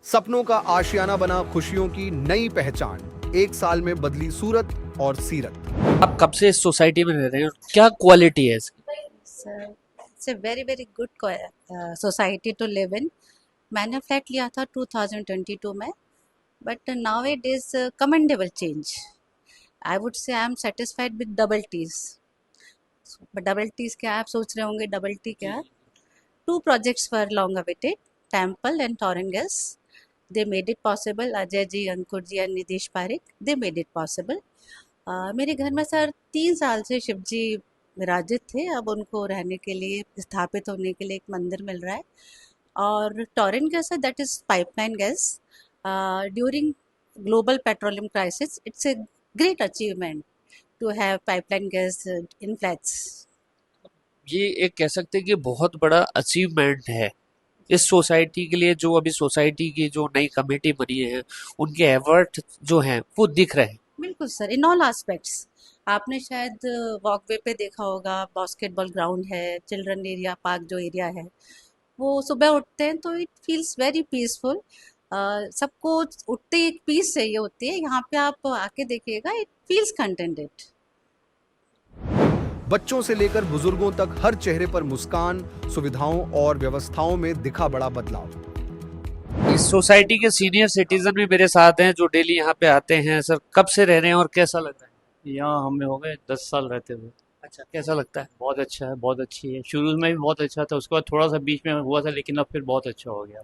सपनों का आशियाना बना खुशियों की नई पहचान, एक साल में बदली सूरत और सीरत। आप कब से इस सोसाइटी में रह रहे हैं और क्या क्वालिटी है इसकी? So it's a very good society to live in. मैंने फ्लैट लिया था 2022 में, but now it is commendable change. I would say I am satisfied with double Ts. But double Ts क्या आप सोच रहे होंगे, डबल टी क्या? Two projects were long awaited, Temple and Torrent Gas. They made it possible. Ajay ji, Ankur ji and Nidesh Parekh, they made it possible. मेरे घर में sir 3 साल से शिव जी विराजित थे. अब उनको रहने के लिए, स्थापित होने के लिए एक मंदिर मिल रहा है. और टॉरेंट गैस है, that is pipeline gas. During global petroleum crisis, it's a great achievement to have pipeline gas in flats. ये एक कह सकते हैं कि बहुत बड़ा अचीवमेंट है इस सोसाइटी के लिए। जो अभी सोसाइटी की जो नई कमेटी बनी है उनके एफर्ट जो हैं वो दिख रहे हैं। बिल्कुल सर, इन ऑल एस्पेक्ट्स. आपने शायद वॉकवे पे देखा होगा, बास्केटबॉल ग्राउंड है, चिल्ड्रन एरिया, पार्क जो एरिया है, वो सुबह उठते हैं तो इट फील्स वेरी पीसफुल. सबको उठते ही एक पीस चाहिए होती है. यहाँ पे आप आके देखिएगा, इट फील्स कंटेंटेड. बच्चों से लेकर बुजुर्गों तक हर चेहरे पर मुस्कान, सुविधाओं और व्यवस्थाओं में दिखा बड़ा बदलाव। इस सोसाइटी के सीनियर सिटीजन भी मेरे साथ हैं जो डेली यहाँ पे आते हैं। सर, कब से रह रहे हैं और कैसा लग रहा है? यहाँ हमें हो गए 10 साल रहते हुए। अच्छा, कैसा लगता है? बहुत अच्छा है, बहुत अच्छी है। शुरू में भी बहुत अच्छा था, उसके बाद थोड़ा सा बीच में हुआ था, लेकिन अब फिर बहुत अच्छा हो गया।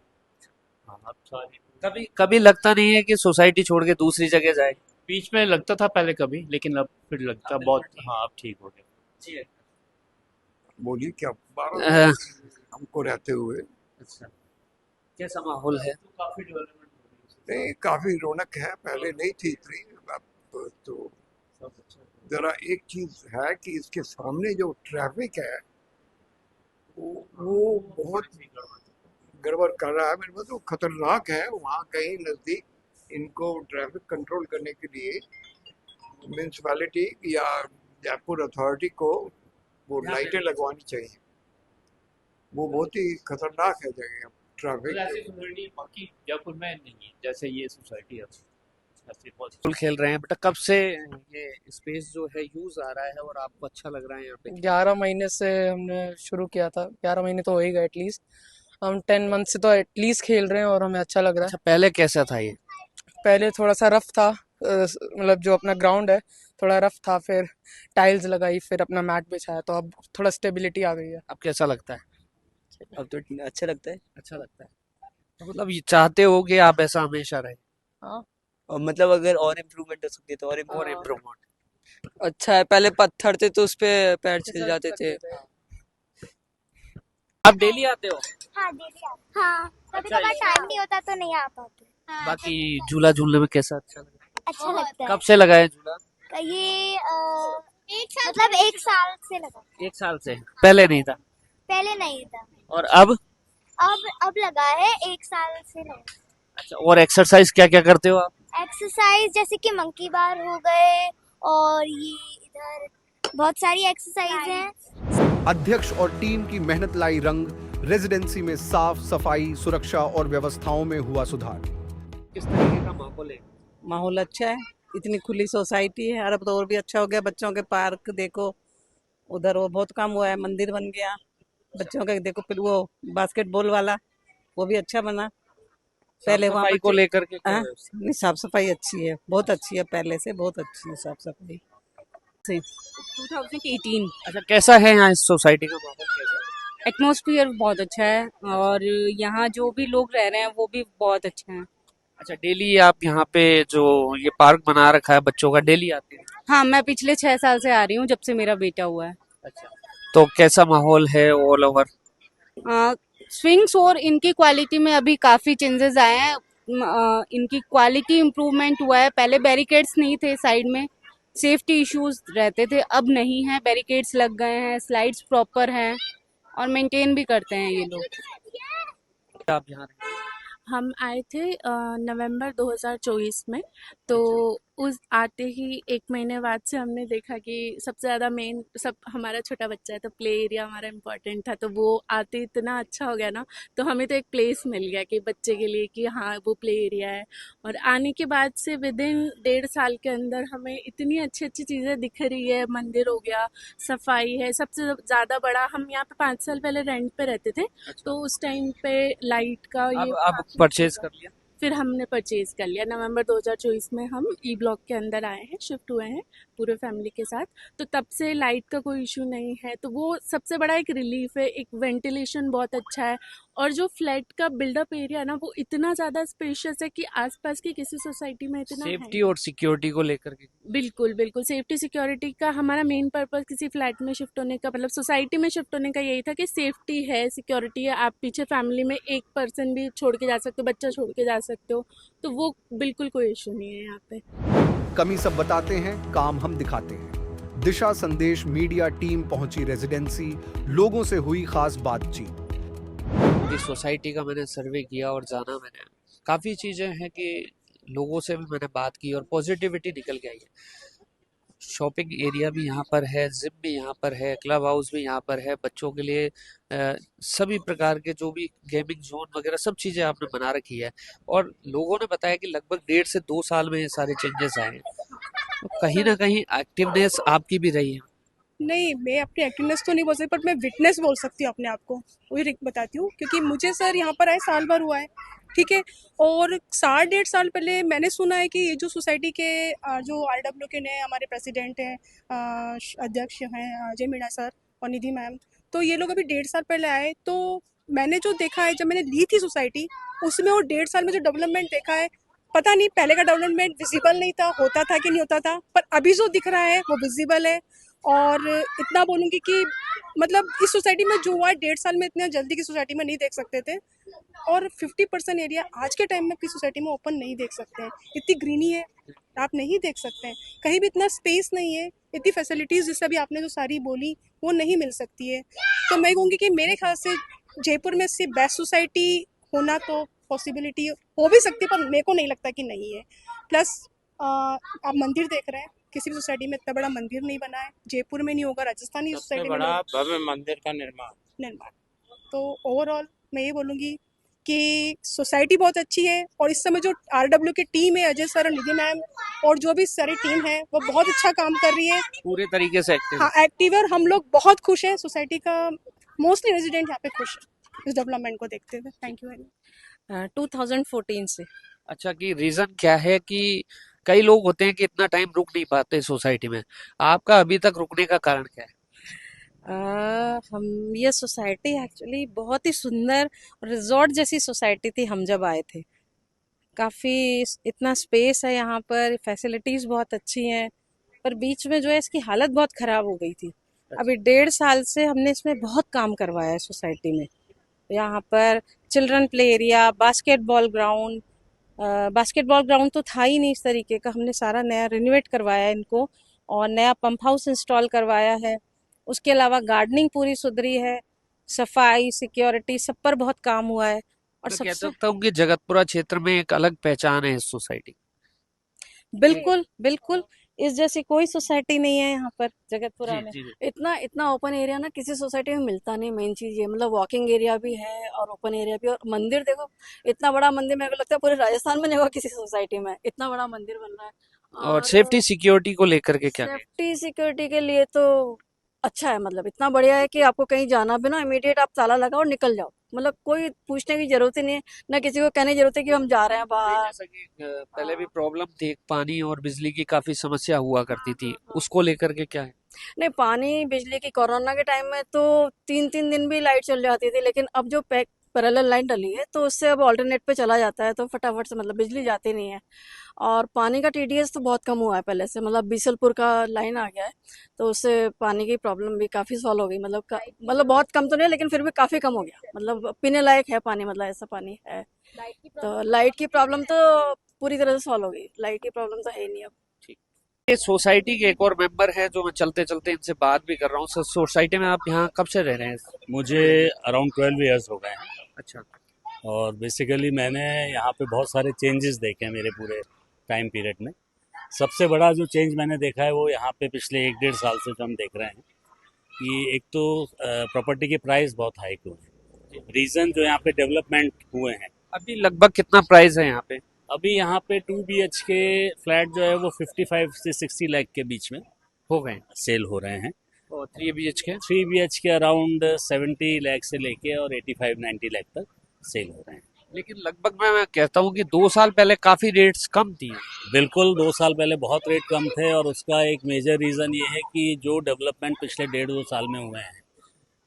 हाँ, अब सारी कभी कभी लगता नहीं है कि सोसाइटी छोड़ के दूसरी जगह जाए? बीच में लगता था पहले कभी, लेकिन अब फिर लगता अब बहुत। बिल्कुल ठीक। हाँ, अब ठीक हो गया। जी। बोलिए क्या 12 अ, हमको रहते हुए। अच्छा, कैसा माहौल है? काफी डेवलपमेंट हो गई नहीं, काफी रौनक है, पहले नहीं थी इतनी। अब तो जरा एक चीज है कि इसके सामने जो ट्रैफिक है वो बहुत गड़बड़ कर रहा है। मेरे को तो खतरनाक है। वहाँ कहीं नजदीक इनको ट्रैफिक कंट्रोल करने के लिए म्यूनसिपैलिटी या जयपुर अथॉरिटी को वो लाइटें लगवानी चाहिए। वो बहुत ही खतरनाक है जगह ट्रैफिक। ऐसी सोसाइटी बाकी जयपुर में नहीं है जैसे ये सोसाइटी है। ऐसी बहुत फुल खेल रहे हैं बेटा। कब से ये स्पेस जो है यूज आ रहा है और आपको अच्छा लग रहा है यहाँ पे? 11 महीने से हमने शुरू किया था। 11 महीने तो हो ही गए एटलीस्ट। हम 10 मंथ से तो एटलीस्ट खेल रहे हैं और हमें अच्छा लग रहा अच्छा, पहले कैसा था ये? है। पहले थोड़ा सा रफ था, मतलब जो अपना ग्राउंड है थोड़ा रफ था, फिर टाइल्स लगाई, फिर अपना मैट बिछाया, तो अब थोड़ा स्टेबिलिटी आ गई है। अब कैसा लगता है? अब तो अच्छा लगता है। अच्छा लगता है। तो मतलब ये चाहते हो कि आप ऐसा हमेशा रहे? हाँ, और मतलब अगर और इम्प्रूवमेंट हो सकती है तो और और इम्प्रूवमेंट। इम्प्रूवमेंट। अच्छा है, पहले पत्थर थे तो उस पे पैर छिल जाते थे। आप डेली आते हो? हाँ दीदी हाँ, कभी अच्छा, कभार टाइम नहीं होता तो नहीं आ पाते. बाकी झूला झूलने में कैसा अच्छा लग रहा अच्छा लगता है? है. कब से लगा है झूला? ये मतलब 1 साल से लगा. 1 साल से? पहले नहीं था? पहले नहीं था. और अब लगा है, 1 साल से लगा. अच्छा, और एक्सरसाइज क्या क्या करते हो आप? एक्सरसाइज जैसे कि मंकी बार हो गए, और ये इधर बहुत सारी एक्सरसाइज हैं. अध्यक्ष और टीम की मेहनत लाई रंग। रेजिडेंसी में साफ सफाई, सुरक्षा और व्यवस्थाओं में हुआ सुधार। किस तरीके का माहौल है? माहौल अच्छा है, इतनी खुली सोसाइटी है। और अब तो और भी अच्छा हो गया। बच्चों के पार्क देखो, उधर वो बहुत काम हुआ है, मंदिर बन गया बच्चों का। देखो फिर वो बास्केटबॉल वाला, वो भी अच्छा बना। पहले वहाँ सफाई को बच्चे- लेकर के क्या हाँ? है उसका? नहीं, साफ सफाई अच्छी है, बहुत अच्छी है, पहले से बहुत अच्छी है साफ सफाई से। 2018 अच्छा, कैसा है यहाँ इस सोसाइटी का माहौल? कैसा है? एटमॉस्फेयर बहुत अच्छा है और यहाँ जो भी लोग रह रहे हैं वो भी बहुत अच्छे हैं. अच्छा, डेली आप यहाँ पे जो ये पार्क बना रखा है बच्चों का, डेली आते हैं? हाँ, मैं पिछले 6 साल से आ रही हूँ, जब से मेरा बेटा हुआ है. अच्छा, तो कैसा माहौल है ऑल ओवर? स्विंग्स और इनकी क्वालिटी में अभी काफ़ी चेंजेस आए हैं. इनकी क्वालिटी इम्प्रूवमेंट हुआ है. पहले बैरिकेड्स नहीं थे साइड में, सेफ्टी इश्यूज रहते थे, अब नहीं है. बैरिकेड्स लग गए हैं, स्लाइड्स प्रॉपर हैं और मेंटेन भी करते हैं ये लोग. आप यहाँ रहते हैं? हम आए थे नवंबर 2024 में। तो उस आते ही 1 महीने बाद से हमने देखा कि सबसे ज़्यादा मेन सब हमारा छोटा बच्चा है, तो प्ले एरिया हमारा इम्पोर्टेंट था। तो वो आते इतना अच्छा हो गया ना, तो हमें तो एक प्लेस मिल गया कि बच्चे के लिए कि हाँ वो प्ले एरिया है। और आने के बाद से विदिन 1.5 साल के अंदर हमें इतनी अच्छी अच्छी चीज़ें दिख रही है। मंदिर हो गया, सफाई है। सबसे ज़्यादा बड़ा, हम यहाँ पे 5 साल पहले रेंट पे रहते थे, तो उस टाइम पे लाइट का ये अब परचेज कर लिया? फिर हमने परचेज कर लिया। नवंबर 2024 में हम ई ब्लॉक के अंदर आए हैं, शिफ्ट हुए हैं पूरे फैमिली के साथ। तो तब से लाइट का कोई इशू नहीं है, तो वो सबसे बड़ा एक रिलीफ है। एक वेंटिलेशन बहुत अच्छा है, और जो फ्लैट का बिल्डअप एरिया है ना, वो इतना ज़्यादा स्पेशियस है कि आसपास की किसी सोसाइटी में इतना सेफ्टी है। और सिक्योरिटी को लेकर के बिल्कुल बिल्कुल, सेफ्टी सिक्योरिटी का हमारा मेन पर्पस किसी फ्लैट में शिफ्ट होने का, मतलब सोसाइटी में शिफ्ट होने का यही था कि सेफ्टी है, सिक्योरिटी है। आप पीछे फैमिली में एक पर्सन भी छोड़ के जा सकते हो, बच्चा छोड़ के जा सकते हो, तो वो बिल्कुल कोई इशू नहीं है यहाँ पे। कमी सब बताते हैं, काम हम दिखाते हैं। दिशा संदेश मीडिया टीम पहुंची रेजिडेंसी, लोगों से हुई खास बातचीत। पूरी सोसाइटी का मैंने सर्वे किया और जाना मैंने। काफ़ी चीज़ें हैं कि लोगों से भी मैंने बात की और पॉजिटिविटी निकल के आई है। शॉपिंग एरिया भी यहाँ पर है, जिम भी यहाँ पर है, क्लब हाउस भी यहाँ पर है, बच्चों के लिए सभी प्रकार के जो भी गेमिंग जोन वगैरह सब चीज़ें आपने बना रखी है। और लोगों ने बताया कि लगभग 1.5 से 2 साल में ये सारे चेंजेस आए हैं। तो कहीं ना कहीं एक्टिवनेस आपकी भी रही है। नहीं, मैं अपनी एक्टिवनेस तो नहीं बोल सकती, पर मैं विटनेस बोल सकती हूँ अपने आप को। वही बताती हूँ, क्योंकि मुझे सर यहाँ पर आए साल भर हुआ है, ठीक है। और 1.5 साल पहले मैंने सुना है कि ये जो सोसाइटी के जो RW के नए हमारे प्रेसिडेंट हैं, अध्यक्ष हैं अजय मीणा सर और निधि मैम, तो ये लोग अभी 1.5 साल पहले आए। तो मैंने जो देखा है, जब मैंने ली थी सोसाइटी, उसमें और 1.5 साल में जो डेवलपमेंट देखा है, पता नहीं पहले का डेवलपमेंट विजिबल नहीं था, होता था कि नहीं होता था, पर अभी जो दिख रहा है वो विजिबल है। और इतना बोलूँगी कि मतलब इस सोसाइटी में जो हुआ है 1.5 साल में, इतने जल्दी की सोसाइटी में नहीं देख सकते थे। और 50% एरिया आज के टाइम में अपनी सोसाइटी में ओपन नहीं देख सकते हैं। इतनी ग्रीनी है, आप नहीं देख सकते हैं। कहीं भी इतना स्पेस नहीं है, इतनी फैसिलिटीज़ जैसे अभी आपने जो सारी बोली वो नहीं मिल सकती है। तो मैं कहूँगी कि मेरे ख्याल से जयपुर में इससे बेस्ट सोसाइटी होना तो पॉसिबिलिटी हो भी सकती है, पर मेरे को नहीं लगता कि नहीं है। प्लस आप मंदिर देख रहे हैं, किसी भी सोसाइटी में इतना बड़ा मंदिर नहीं बना है। जयपुर में नहीं होगा, राजस्थानी सोसाइटी में बड़ा भव्य मंदिर का निर्माण। तो ओवरऑल मैं ये बोलूँगी कि सोसाइटी बहुत अच्छी है, और इस समय जो RW की टीम है, अजय सर और निधि मैम और जो भी सारी टीम है, वो बहुत अच्छा काम कर रही है, पूरे तरीके से एक्टिव। हाँ एक्टिव है, और हम लोग बहुत खुश हैं। सोसाइटी का मोस्टली रेजिडेंट यहाँ पे खुश है इस डेवलपमेंट को देखते हुए। Thank you very much. 2014 से। अच्छा, कि रीजन क्या है कि कई लोग होते हैं कि इतना टाइम रुक नहीं पाते सोसाइटी में, आपका अभी तक रुकने का कारण क्या है? हम ये सोसाइटी एक्चुअली बहुत ही सुंदर रिजॉर्ट जैसी सोसाइटी थी हम जब आए थे। काफ़ी इतना स्पेस है यहाँ पर, फैसिलिटीज़ बहुत अच्छी हैं, पर बीच में जो है इसकी हालत बहुत ख़राब हो गई थी। अभी 1.5 साल से हमने इसमें बहुत काम करवाया है सोसाइटी में। यहाँ पर children play area, basketball ground तो था ही नहीं इस तरीके का, हमने सारा नया रिनोवेट करवाया इनको, और नया पंप हाउस इंस्टॉल करवाया है। उसके अलावा गार्डनिंग पूरी सुधरी है, सफाई, सिक्योरिटी, सब पर बहुत काम हुआ है। और मैं कह सबसे सकता हूँ कि जगतपुरा क्षेत्र में एक अलग पहचान है इस सोसाइटी। बिल्कुल बिल्कुल, इस जैसी कोई सोसाइटी नहीं है यहाँ पर जगतपुरा में। इतना ओपन एरिया ना किसी सोसाइटी में मिलता नहीं। मेन चीज़ ये, मतलब वॉकिंग एरिया भी है और ओपन एरिया भी, और मंदिर देखो, इतना बड़ा मंदिर मेरे को लगता है पूरे राजस्थान में नहीं होगा किसी सोसाइटी में, इतना बड़ा मंदिर बन रहा है। और सेफ्टी सिक्योरिटी को लेकर के क्या? सेफ्टी सिक्योरिटी के लिए तो अच्छा है, मतलब इतना बढ़िया है कि आपको कहीं जाना भी ना, इमीडिएट आप ताला लगाओ और निकल जाओ, मतलब कोई पूछने की जरूरत ही नहीं है, ना किसी को कहने की जरूरत है कि हम जा रहे हैं बाहर। जैसा कि पहले भी प्रॉब्लम थी, पानी और बिजली की काफी समस्या हुआ करती थी, उसको लेकर के क्या है? नहीं, पानी बिजली की कोरोना के टाइम में तो 3-3 दिन भी लाइट चल जाती थी, लेकिन अब जो पैरेलल लाइन डली है तो उससे अब ऑल्टरनेट पे चला जाता है, तो फटाफट से मतलब बिजली जाती नहीं है। और पानी का TDS तो बहुत कम हुआ है पहले से, मतलब बीसलपुर का लाइन आ गया है, तो उससे पानी की प्रॉब्लम भी काफ़ी सॉल्व हो गई। मतलब बहुत कम तो नहीं, लेकिन फिर भी काफ़ी कम हो गया, मतलब पीने लायक है पानी, मतलब ऐसा पानी है। तो लाइट की प्रॉब्लम तो पूरी तरह से सॉल्व हो गई, लाइट की प्रॉब्लम तो है ही नहीं अब। ये सोसाइटी के एक और मेंबर है जो मैं चलते चलते इनसे बात भी कर रहा हूँ। सोसाइटी में आप यहाँ कब से रह रहे हैं? मुझे अराउंड 12 ईयर्स हो गए हैं। अच्छा, और बेसिकली मैंने यहाँ पे बहुत सारे चेंजेस देखे हैं मेरे पूरे टाइम पीरियड में। सबसे बड़ा जो चेंज मैंने देखा है वो यहाँ पे पिछले 1-1.5 साल से जो हम देख रहे हैं कि एक तो प्रॉपर्टी के प्राइस बहुत हाई हुए हैं। रीज़न जो यहाँ पे डेवलपमेंट हुए हैं। अभी लगभग कितना प्राइस है यहाँ पे? अभी यहाँ पे 2 BHK फ्लैट जो है वो 55 से 60 लाख के बीच में हो गए, सेल हो रहे हैं। और 3 BHK 3 BHK अराउंड 70 लाख से लेके और 85-90 लाख तक सेल हो रहे हैं। लेकिन लगभग मैं कहता हूँ कि 2 साल पहले काफी रेट्स कम थी। बिल्कुल 2 साल पहले बहुत रेट कम थे और उसका एक मेजर रीज़न ये है कि जो डेवलपमेंट पिछले 1.5-2 साल में हुए हैं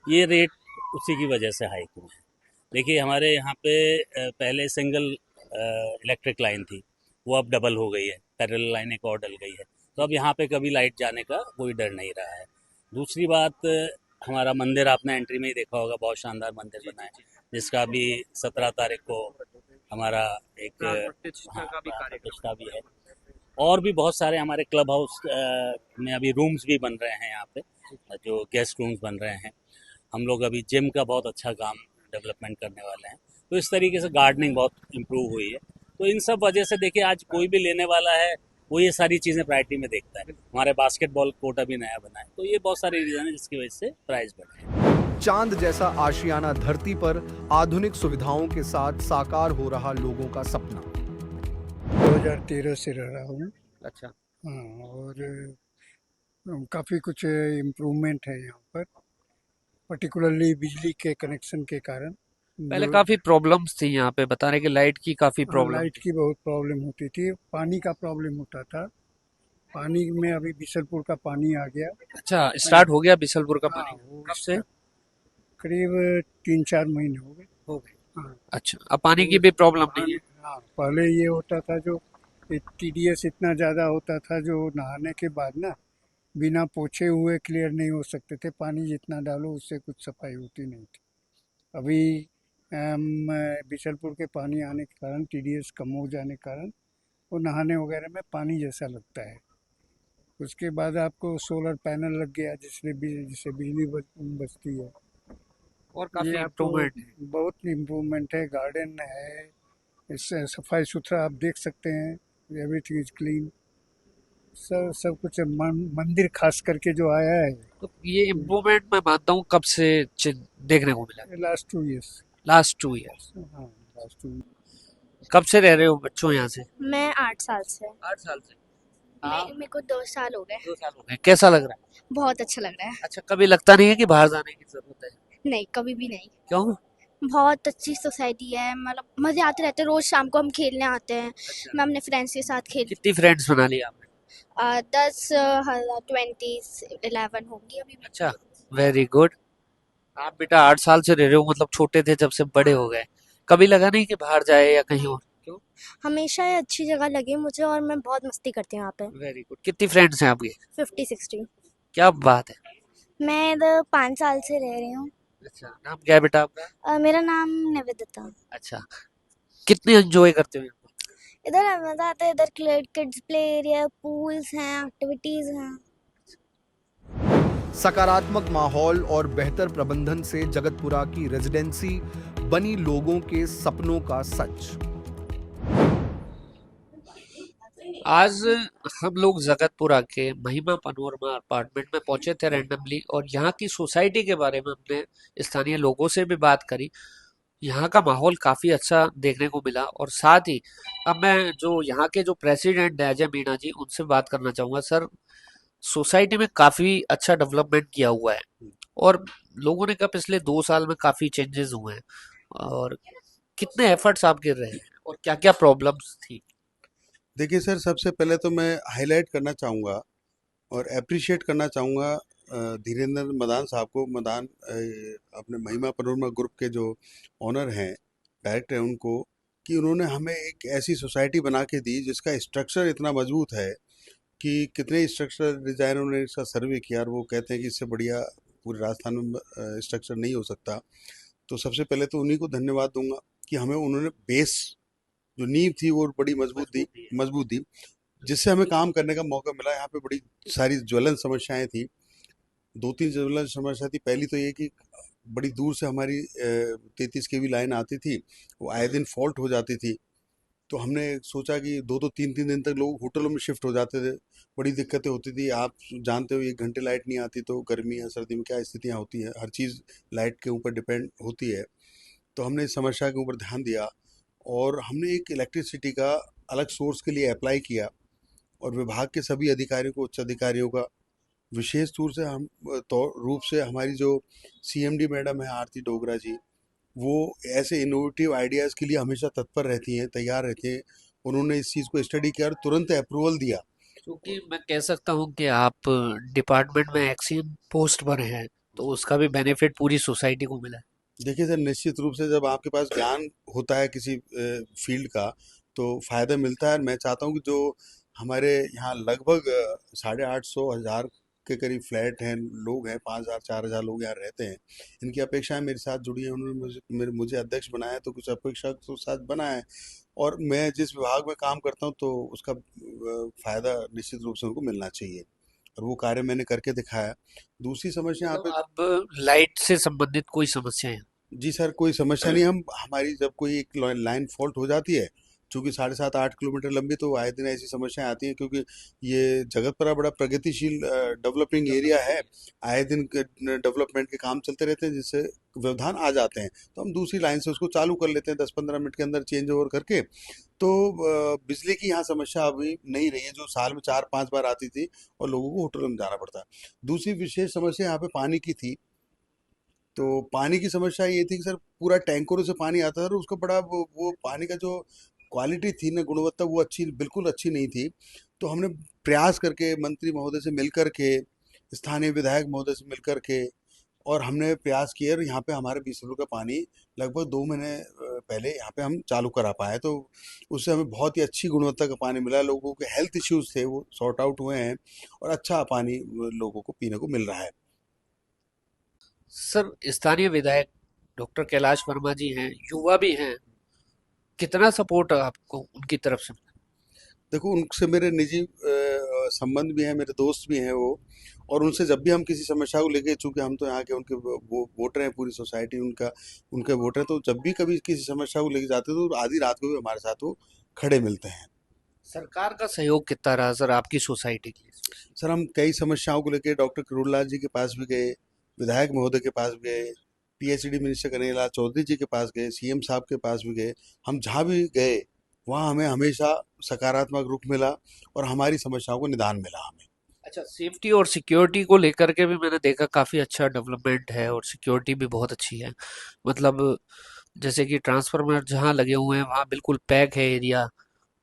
ये रेट उसी की वजह से हाइक हुए हैं। देखिए हमारे यहाँ पे पहले सिंगल इलेक्ट्रिक लाइन थी, वो अब डबल हो गई है, पैरेलल लाइन एक और डल गई है, तो अब यहाँ पे कभी लाइट जाने का कोई डर नहीं रहा है। दूसरी बात, हमारा मंदिर आपने एंट्री में ही देखा होगा, बहुत शानदार मंदिर बना है, जिसका अभी 17 तारीख को हमारा एक प्रतिष्ठा भी है। और भी बहुत सारे हमारे क्लब हाउस में अभी रूम्स भी बन रहे हैं यहाँ पे, जो गेस्ट रूम्स बन रहे हैं। हम लोग अभी जिम का बहुत अच्छा काम डेवलपमेंट करने वाले हैं, तो इस तरीके से गार्डनिंग बहुत इम्प्रूव हुई है। तो इन सब वजह से देखिए आज कोई भी लेने वाला है वो ये सारी चीज़ें प्रायोरिटी में देखता है। हमारे बास्केटबॉल कोर्ट अभी नया बना है, तो ये बहुत सारे रीज़न है जिसकी वजह से प्राइस बढ़े हैं। चांद जैसा आशियाना धरती पर आधुनिक सुविधाओं के साथ साकार हो रहा लोगों का सपना। 2013 से रह रहा हूँ। अच्छा। हाँ, और काफ़ी कुछ इम्प्रूवमेंट है यहाँ पर, पर्टिकुलरली बिजली के कनेक्शन के कारण। पहले काफी प्रॉब्लम्स थी यहाँ पे, बता रहे कि लाइट की काफी प्रॉब्लम। लाइट की बहुत प्रॉब्लम होती थी, पानी का प्रॉब्लम होता था। पानी में अभी बिसलपुर का पानी आ गया। अच्छा, स्टार्ट हो गया बिसलपुर का पानी? कब से? करीब 3-4 महीने हो गए। हाँ। अच्छा, अब पानी की भी प्रॉब्लम नहीं है? हाँ, पहले ये होता था, जो TDS इतना ज़्यादा होता था, जो नहाने के बाद ना बिना पोछे हुए क्लियर नहीं हो सकते थे। पानी जितना डालो उससे कुछ सफाई होती नहीं थी। अभी बिसलपुर के पानी आने के कारण, TDS कम हो जाने के कारण वो नहाने वगैरह में पानी जैसा लगता है। उसके बाद आपको सोलर पैनल लग गया, जिससे बिजली बचती है। और काफी इम्प्रूवमेंट है, बहुत इम्प्रूवमेंट है। गार्डन है, इससे सफाई सुथरा आप देख सकते हैं, एवरीथिंग इज क्लीन। सब कुछ मंदिर खास करके जो आया है, तो ये इम्प्रूवमेंट मैं मानता हूँ कब से देखने को मिला? Last 2 years. Last 2 years. हाँ, लास्ट 2 ईयर्स। कब से रह रहे हो बच्चों यहाँ से? मैं 8 साल से। 8 साल से? मेरे को 2 साल हो गए। 2 साल हो गए। कैसा लग रहा है? बहुत अच्छा लग रहा है। अच्छा, कभी लगता नहीं है कि बाहर जाने की जरूरत है? नहीं, कभी भी नहीं। क्यों? बहुत अच्छी सोसाइटी है, मतलब मजे आते रहते हैं। रोज शाम को हम खेलने आते हैं। अच्छा। मैं अपने फ्रेंड्स के साथ खेल। कितनी फ्रेंड्स बना ली आपने? 10 20 11 होंगी अभी। अच्छा, वेरी गुड। आप बेटा 8 साल से रह रहे हो, मतलब छोटे थे जब से बड़े हो गए, कभी लगा नहीं कि बाहर जाए या कहीं और? क्यों? हमेशा ये अच्छी जगह लगी मुझे और मैं बहुत मस्ती करती हूँ यहाँ पे। Very good. कितनी फ्रेंड्स हैं आपकी? 50-60। क्या बात है। मैं इधर 5 साल से रह रही हूँ। अच्छा, नाम क्या है बेटा आपका? मेरा नाम निवेदिता। अच्छा, कितनी एंजॉय करते हो? इधर मजा आता है। इधर किड्स प्ले एरिया, पूल्स हैं, एक्टिविटीज हैं। सकारात्मक माहौल और बेहतर प्रबंधन से जगतपुरा की रेजिडेंसी बनी लोगों के सपनों का सच। आज हम लोग जगतपुरा के महिमा पनोरमा अपार्टमेंट में पहुंचे थे रैंडमली, और यहाँ की सोसाइटी के बारे में हमने स्थानीय लोगों से भी बात करी। यहाँ का माहौल काफ़ी अच्छा देखने को मिला, और साथ ही अब मैं जो यहाँ के जो प्रेसिडेंट है अजय मीणा जी, उनसे बात करना चाहूँगा। सर, सोसाइटी में काफ़ी अच्छा डेवलपमेंट किया हुआ है, और लोगों ने कहा पिछले 2 साल में काफ़ी चेंजेस हुए हैं, और कितने एफर्ट्स आप गिर रहे हैं और क्या क्या प्रॉब्लम्स थी? देखिए सर, सबसे पहले तो मैं हाईलाइट करना चाहूँगा और अप्रिशिएट करना चाहूँगा धीरेन्द्र मदान साहब को। मदान अपने महिमा पनोरमा ग्रुप के जो ओनर हैं, डायरेक्टर हैं, उनको, कि उन्होंने हमें एक ऐसी सोसाइटी बना के दी जिसका स्ट्रक्चर इतना मजबूत है कि कितने स्ट्रक्चर डिज़ाइनरों ने इसका सर्वे किया और वो कहते हैं कि इससे बढ़िया पूरे राजस्थान में स्ट्रक्चर नहीं हो सकता। तो सबसे पहले तो उन्हीं को धन्यवाद दूंगा कि हमें उन्होंने बेस, जो नींव थी, वो बड़ी मजबूत दी, जिससे हमें काम करने का मौका मिला। यहाँ पे बड़ी सारी ज्वलन समस्याएं थी, 2-3 ज्वलन समस्या थी। पहली तो ये कि बड़ी दूर से हमारी 33 केवी लाइन आती थी, वो आए दिन फॉल्ट हो जाती थी। तो हमने सोचा कि 2-2 3-3 दिन तक लोग होटलों में शिफ्ट हो जाते थे, बड़ी दिक्कतें होती थी। आप जानते हो 1 घंटे लाइट नहीं आती तो गर्मी या सर्दी में क्या स्थितियाँ होती हैं, हर चीज़ लाइट के ऊपर डिपेंड होती है। तो हमने इस समस्या के ऊपर ध्यान दिया और हमने एक इलेक्ट्रिसिटी का अलग सोर्स के लिए अप्लाई किया और विभाग के सभी अधिकारियों को, उच्च अधिकारियों का विशेष रूप से हमारी जो सीएमडी मैडम है आरती डोगरा जी, वो ऐसे इनोवेटिव आइडियाज़ के लिए हमेशा तत्पर रहती हैं, तैयार रहती हैं। उन्होंने इस चीज़ को स्टडी किया और तुरंत अप्रूवल दिया। क्योंकि मैं कह सकता हूँ कि आप डिपार्टमेंट में एक्सीएम पोस्ट पर हैं, तो उसका भी बेनिफिट पूरी सोसाइटी को मिला है। देखिए सर, निश्चित रूप से जब आपके पास ज्ञान होता है किसी फील्ड का तो फ़ायदा मिलता है। मैं चाहता हूँ कि जो हमारे यहाँ लगभग 850-1000 के करीब फ्लैट हैं, लोग हैं, 5000-4000 लोग यहाँ रहते हैं, इनकी अपेक्षाएं मेरे साथ जुड़ी हैं। उन्होंने मुझे अध्यक्ष बनाया है, तो कुछ अपेक्षा के साथ बना है और मैं जिस विभाग में काम करता हूँ तो उसका फ़ायदा निश्चित रूप से उनको मिलना चाहिए और वो कार्य मैंने करके दिखाया। दूसरी समस्या यहाँ पे अब लाइट से संबंधित कोई समस्या है? जी सर, कोई समस्या नहीं। हमारी जब कोई एक लाइन फॉल्ट हो जाती है, चूँकि 7.5-8 किलोमीटर लंबी, तो आए दिन ऐसी समस्याएं आती हैं क्योंकि ये जगतपुरा बड़ा प्रगतिशील डेवलपिंग एरिया है। आए दिन डेवलपमेंट के काम चलते रहते हैं जिससे व्यवधान आ जाते हैं, तो हम दूसरी लाइन से उसको चालू कर लेते हैं 10-15 मिनट के अंदर चेंज ओवर करके। तो बिजली की यहाँ समस्या अभी नहीं रही है, जो साल में 4-5 बार आती थी और लोगों को होटलों में जाना पड़ता है। दूसरी विशेष समस्या यहाँ पे पानी की थी। तो पानी की समस्या ये थी कि सर पूरा टैंकरों से पानी आता था और उसका बड़ा वो पानी का जो क्वालिटी थी ना, गुणवत्ता, वो बिल्कुल अच्छी नहीं थी। तो हमने प्रयास करके मंत्री महोदय से मिल कर के, स्थानीय विधायक महोदय से मिल कर के और हमने प्रयास किए और यहाँ पे हमारे बीसलपुर का पानी लगभग 2 महीने पहले यहाँ पे हम चालू करा पाए। तो उससे हमें बहुत ही अच्छी गुणवत्ता का पानी मिला। लोगों के हेल्थ इश्यूज थे वो सॉर्ट आउट हुए हैं और अच्छा पानी लोगों को पीने को मिल रहा है। सर, स्थानीय विधायक डॉक्टर कैलाश वर्मा जी हैं, युवा भी हैं, कितना सपोर्ट आपको उनकी तरफ से? देखो, उनसे मेरे निजी संबंध भी हैं, मेरे दोस्त भी हैं वो, और उनसे जब भी हम किसी समस्या को लेके, चूंकि हम तो यहाँ के उनके वोटर हैं, पूरी सोसाइटी उनके वोटर हैं, तो जब भी कभी किसी समस्या को लेके जाते तो आधी रात को भी हमारे साथ वो खड़े मिलते हैं। सरकार का सहयोग कितना रहा सर आपकी सोसाइटी के लिए? सर, हम कई समस्याओं को लेके डॉक्टर करुणलाल जी के पास भी गए, विधायक महोदय के पास भी गए, पीएचडी मिनिस्टर कन्हैयालाल चौधरी जी के पास गए, सीएम साहब के पास भी गए। हम जहाँ भी गए वहाँ हमें हमेशा सकारात्मक रुख मिला और हमारी समस्याओं को निदान मिला हमें। अच्छा, सेफ्टी और सिक्योरिटी को लेकर के भी मैंने देखा काफ़ी अच्छा डेवलपमेंट है और सिक्योरिटी भी बहुत अच्छी है। मतलब जैसे कि ट्रांसफार्मर जहाँ लगे हुए हैं वहाँ बिल्कुल पैक है एरिया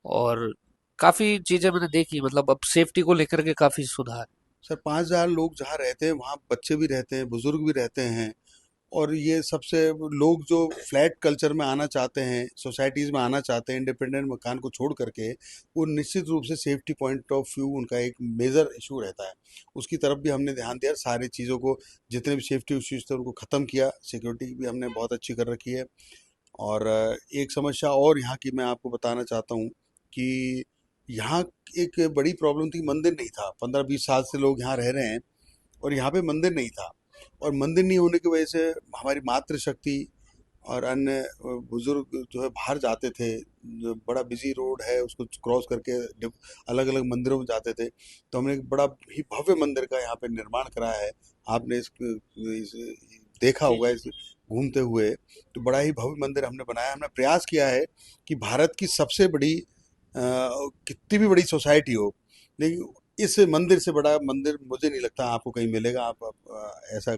और काफ़ी चीज़ें मैंने देखी। मतलब अब सेफ्टी को लेकर के काफ़ी सुधार। सर, 5000 लोग जहाँ रहते हैं वहाँ बच्चे भी रहते हैं, बुजुर्ग भी रहते हैं और ये सबसे लोग जो फ्लैट कल्चर में आना चाहते हैं, सोसाइटीज़ में आना चाहते हैं, इंडिपेंडेंट मकान को छोड़ करके, वो निश्चित रूप से सेफ्टी पॉइंट ऑफ व्यू उनका एक मेजर इशू रहता है। उसकी तरफ भी हमने ध्यान दिया, सारी चीज़ों को, जितने भी सेफ्टी इश्यूज थे उनको ख़त्म किया। सिक्योरिटी भी हमने बहुत अच्छी कर रखी है। और एक समस्या और यहाँ की मैं आपको बताना चाहता हूँ कि यहाँ एक बड़ी प्रॉब्लम थी, मंदिर नहीं था। 15-20 साल से लोग यहाँ रह रहे हैं और यहाँ पे मंदिर नहीं था, और मंदिर नहीं होने की वजह से हमारी मातृशक्ति और अन्य बुजुर्ग जो है बाहर जाते थे, जो बड़ा बिजी रोड है उसको क्रॉस करके अलग अलग मंदिरों में जाते थे। तो हमने एक बड़ा ही भव्य मंदिर का यहाँ पे निर्माण कराया है। आपने देखा होगा इस घूमते हुए, तो बड़ा ही भव्य मंदिर हमने बनाया। हमने प्रयास किया है कि भारत की सबसे बड़ी कितनी भी बड़ी सोसाइटी हो, लेकिन इस मंदिर से बड़ा मंदिर मुझे नहीं लगता आपको कहीं मिलेगा। आप ऐसा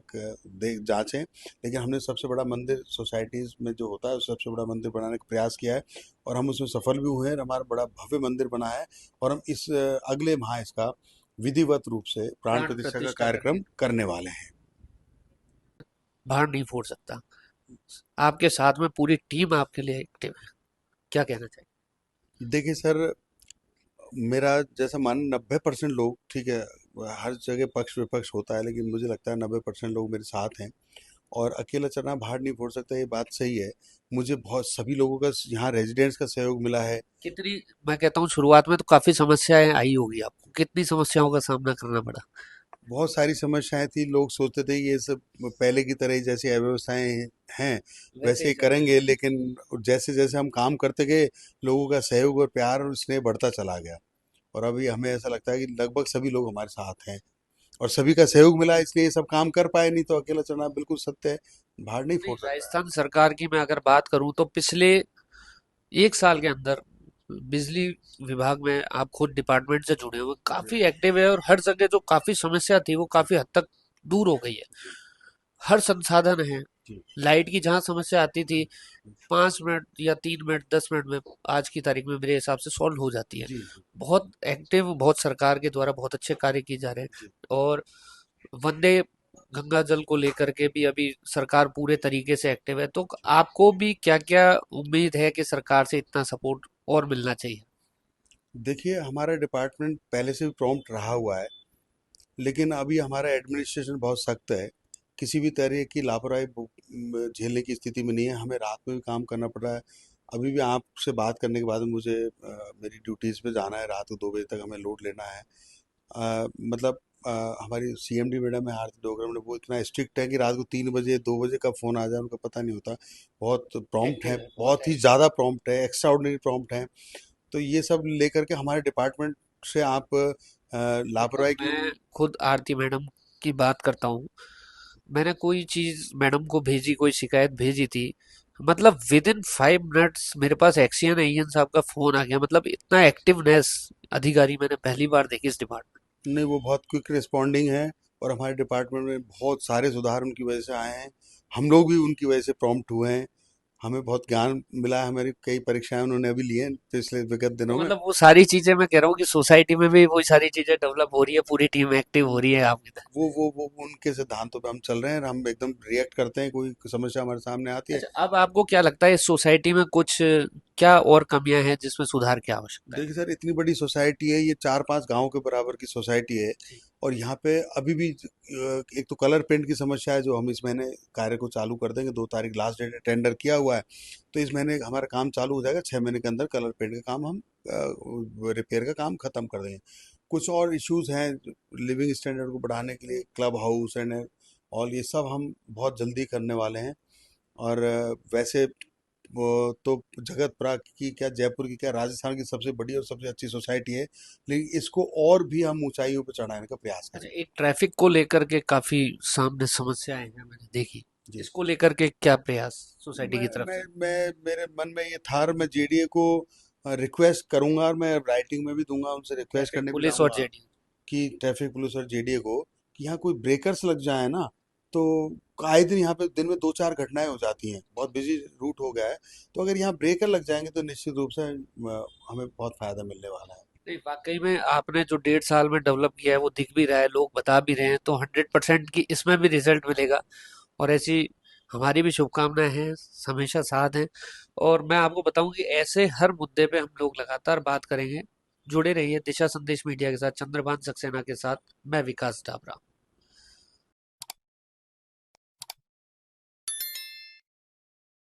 जांचें, लेकिन हमने सबसे बड़ा मंदिर सोसाइटीज़ में जो होता है सबसे बड़ा मंदिर बनाने का प्रयास किया है और हम उसमें सफल भी हुए हैं। हमारा बड़ा भव्य मंदिर बना है और हम इस अगले माह इसका विधिवत रूप से प्राण प्रतिष्ठा का कार्यक्रम करने वाले हैं। बाहर नहीं फोड़ सकता। आपके साथ में पूरी टीम आपके लिए एक्टिव है, क्या कहना चाहिए? देखिए सर, मेरा जैसा मान 90% लोग, ठीक है, हर जगह पक्ष विपक्ष होता है, लेकिन मुझे लगता है 90% लोग मेरे साथ हैं और अकेला चना भार नहीं फोड़ सकता, ये बात सही है। मुझे बहुत सभी लोगों का, यहाँ रेजिडेंट्स का सहयोग मिला है। कितनी, मैं कहता हूँ शुरुआत में तो काफ़ी समस्याएं आई होगी आपको, कितनी समस्याओं का सामना करना पड़ा? बहुत सारी समस्याएं थी। लोग सोचते थे ये सब पहले की तरह ही जैसी अव्यवस्थाएं हैं वैसे ही करेंगे, लेकिन जैसे जैसे हम काम करते गए लोगों का सहयोग और प्यार और स्नेह बढ़ता चला गया। और अभी हमें ऐसा लगता है कि लगभग सभी लोग हमारे साथ हैं और सभी का सहयोग मिला, इसलिए ये सब काम कर पाए, नहीं तो अकेला चलना बिल्कुल सत्य है, भाड़ नहीं फोड़ सकता। राजस्थान सरकार की मैं अगर बात करूं तो पिछले 1 साल के अंदर बिजली विभाग में आप खुद डिपार्टमेंट से जुड़े हुए काफी एक्टिव है और हर जगह जो काफी समस्या थी वो काफी हद तक दूर हो गई है। हर संसाधन है। लाइट की जहाँ समस्या आती थी 5 मिनट या 3 मिनट 10 मिनट में आज की तारीख में मेरे हिसाब से सॉल्व हो जाती है। बहुत एक्टिव, बहुत सरकार के द्वारा बहुत अच्छे कार्य किए जा रहे हैं। और वंदे गंगा जल को लेकर के भी अभी सरकार पूरे तरीके से एक्टिव है। तो आपको भी क्या क्या उम्मीद है कि सरकार से इतना सपोर्ट और मिलना चाहिए? देखिए, हमारा डिपार्टमेंट पहले से भी प्रॉम्प्ट रहा हुआ है, लेकिन अभी हमारा एडमिनिस्ट्रेशन बहुत सख्त है। किसी भी तरह की लापरवाही झेलने की स्थिति में नहीं है। हमें रात में भी काम करना पड़ रहा है। अभी भी आपसे बात करने के बाद मुझे मेरी ड्यूटीज़ पे जाना है। रात को 2 बजे तक हमें लोड लेना है। मतलब हमारी सीएमडी मैडम है आरती डोगरा मैडम, वो इतना स्ट्रिक्ट है कि रात को 3 बजे 2 बजे कब फ़ोन आ जाए उनका पता नहीं होता। बहुत प्रॉम्प्ट है, बहुत ही ज़्यादा प्रॉम्प्ट है, एक्स्ट्रा ऑर्डिनरी प्रॉम्प्ट है। तो ये सब लेकर के हमारे डिपार्टमेंट से आप लापरवाही की मैं खुद आरती मैडम की बात करता हूँ। मैंने कोई चीज मैडम को भेजी, कोई शिकायत भेजी थी, मतलब विद इन 5 मिनट्स मेरे पास एक्सियन अय्यन साहब का फोन आ गया। मतलब इतना एक्टिवनेस अधिकारी मैंने पहली बार देखी इस डिपार्टमेंट। नहीं, वो बहुत क्विक रिस्पॉन्डिंग है और हमारे डिपार्टमेंट में बहुत सारे सुधार उनकी वजह से आए हैं। हम लोग भी उनकी वजह से प्रॉम्प्ट हुए हैं। हमें बहुत ज्ञान मिला है। हमारी कई परीक्षाएं उन्होंने अभी ली हैं पिछले विगत दिनों तो में। मतलब वो सारी चीजें मैं कह रहा हूँ कि सोसाइटी में भी वो सारी चीजें डेवलप हो रही है, पूरी टीम एक्टिव हो रही है आपकी तरह। वो उनके सिद्धांतों पे हम चल रहे हैं और हम एकदम रिएक्ट करते हैं कोई समस्या हमारे सामने आती है। अच्छा, अब आपको क्या लगता है इस सोसाइटी में कुछ क्या और कमियां हैं जिसमें सुधार की आवश्यकता है? देखिए सर, इतनी बड़ी सोसाइटी है, ये 4-5 गांव के बराबर की सोसाइटी है और यहाँ पे अभी भी एक तो कलर पेंट की समस्या है, जो हम इस महीने कार्य को चालू कर देंगे। 2 तारीख लास्ट डेट टेंडर किया हुआ है, तो इस महीने हमारा काम चालू हो जाएगा। 6 महीने के अंदर कलर पेंट का काम हम रिपेयर का काम खत्म कर देंगे। कुछ और इश्यूज हैं लिविंग स्टैंडर्ड को बढ़ाने के लिए, क्लब हाउस एंड ऑल, ये सब हम बहुत जल्दी करने वाले हैं। और वैसे वो तो जगतपुरा की क्या, जयपुर की क्या, राजस्थान की सबसे बड़ी और सबसे अच्छी सोसाइटी है, लेकिन इसको और भी हम ऊंचाइयों पर चढ़ाने का प्रयास अच्छा, करें। एक ट्रैफिक को लेकर के काफी सामने समस्याएं हैं मैंने देखी। इसको लेकर के क्या प्रयास सोसाइटी की तरफ से? मैं मेरे मन में ये था और मैं जेडीए को रिक्वेस्ट करूंगा और मैं राइटिंग में भी दूंगा, उनसे रिक्वेस्ट करने भी पुलिस और चाहूंगा जेडी कि ट्रैफिक पुलिस और जेडीए को कि यहाँ कोई ब्रेकर्स लग जाए ना, तो आए दिन यहाँ पे दिन में 2-4 घटनाएं हो जाती हैं। बहुत बिजी रूट हो गया है, तो अगर यहाँ ब्रेकर लग जाएंगे तो निश्चित रूप से हमें बहुत फायदा मिलने वाला है। नहीं, वाकई में आपने जो 1.5 साल में डेवलप किया है वो दिख भी रहा है, लोग बता भी रहे हैं। तो 100% की इसमें भी रिजल्ट मिलेगा और ऐसी हमारी भी शुभकामनाएं हैं, हमेशा साथ हैं। और मैं आपको बताऊं कि ऐसे हर मुद्दे पे हम लोग लगातार बात करेंगे। जुड़े रहिए दिशा संदेश मीडिया के साथ। चंद्रभान सक्सेना के साथ मैं विकास डाबरा।